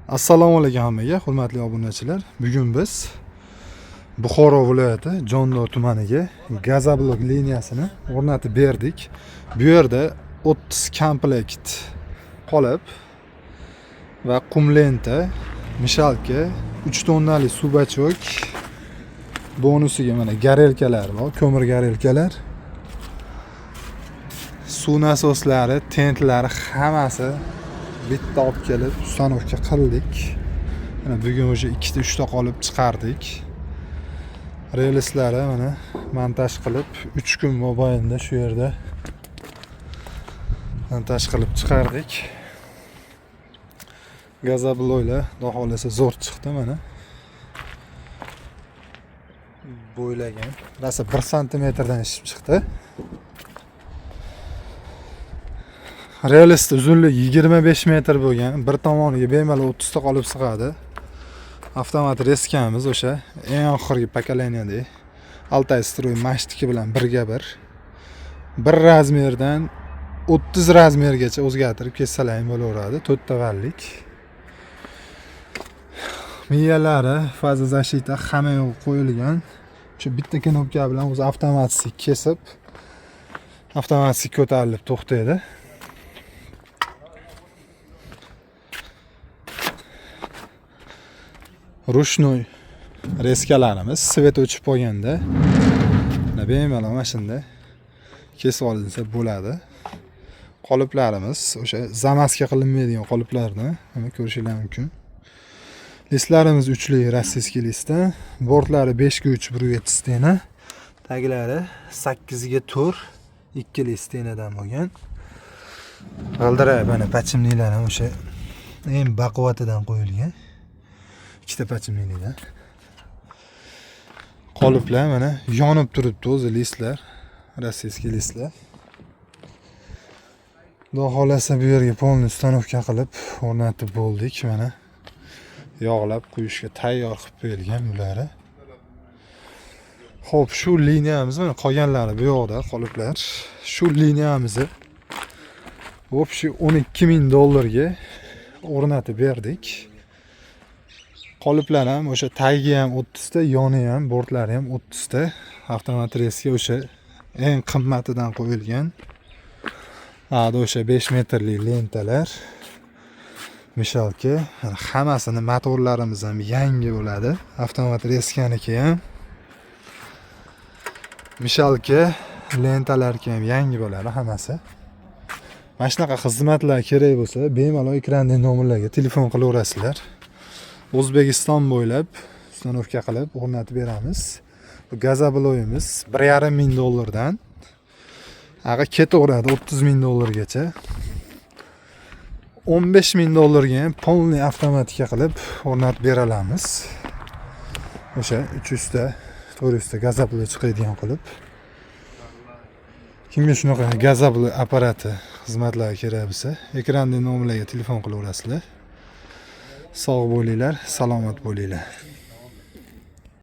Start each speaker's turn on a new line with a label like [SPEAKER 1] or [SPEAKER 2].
[SPEAKER 1] Assalomu alaykum hammaga, hurmatli obunachilar. Bugun biz Buxoro viloyati Jondor tumaniga gazoblok liniyasini o'rnatib berdik. Bu yerda 30 komplekt qolip va qum lenta, mishalka, 3 tonnali subachok, bonusiga mana garelkalar bor, ko'mir garelkalar. Suv nasoslari, tentlari hammasi bitta olib kelib ustanovka qildik. Mana bugun o'sha 2 ta qolib chiqardik. Relslari mana montaj qilib 3 kun mobaynida shu yerda montaj qilib chiqardik. Gazobloylar xudo xolasa zo'r chiqdi mana. Bo'ylagan. Rasa 1 santimetrdan ishib chiqdi. Realist uzunligi 25 metr bo'lgan, bir tomoniga bemalol 30 ta qolib sig'adi. Avtomat reskamiz o'sha eng oxirgi pokoleniyada Altay Stroy mashtiki bilan birga bir razmerdan 30 razmergacha o'zgartirib ketsalar ham bo'laveradi. 4 ta vallik. Miyalari, faza zashita hamma yo'q qo'yilgan. Shu bitta knopka bilan o'zi avtomatik kesib, avtomatik ko'tarilib to'xtaydi. Rushnoy reskalarimiz svet o'chib qolganda bemalol mana shunda kesib olinsa bo'ladi. Qoliplarimiz o'sha zamaska qilinmaydigan qoliplarni mana ko'rishingiz mumkin. Listlarimiz uchli rossiyskiy listda, bortlari 5 ga 3 1.7 stena, taglari 8 ga 4 2 stenadan bo'lgan. G'ildirak mana pachimliklar ham o'sha eng baquvvatidan qo'yilgan. 2 ta pachimliklar. Qoliplar mana yonib turibdi o'zi listlar, rossiyskiy listlar. Xudo xolasa bu yerga polni ustanovka qilib o'rnatib bo'ldik mana. Yog'lab qo'yishga tayyor qilib qo'yilgan bular. Xo'p, shu liniyamiz mana qolganlari bu yoqda qoliplar. Shu liniyamizni общий $12,000 ga o'rnatib berdik. Qoliplar ham o'sha tagi ham 30 ta, yoni ham, bortlari ham 30 ta. Avtomat reska o'sha eng qimmatidan qo'yilgan. Hada o'sha 5 metrlik lentalar. Mishalka, hammasini motorlarimiz ham yangi bo'ladi. Avtomat reskaniki ham. Mishalka, lentalarki ham yangi bo'ladi hammasi. Mana shunaqa xizmatlar kerak bo'lsa, bemalol ekrandagi nomerlarga telefon qilaverasizlar. O'zbekiston bo'ylab ustanovka qilib o'rnatib beramiz. Bu gazobloyimiz $1,5 dan aga ketaveradi $30,000 gacha. $15,000 ga ham polni avtomatika qilib o'rnatib beramiz. O'sha 300 ta, 400 ta gazobloy chiqadigan qilib. Kimga shunaqa gazobloy apparati xizmatlari kerak bo'lsa, ekrandagi nomerlarga telefon qilaverasizlar. Sog' bo'linglar, salomat bo'linglar.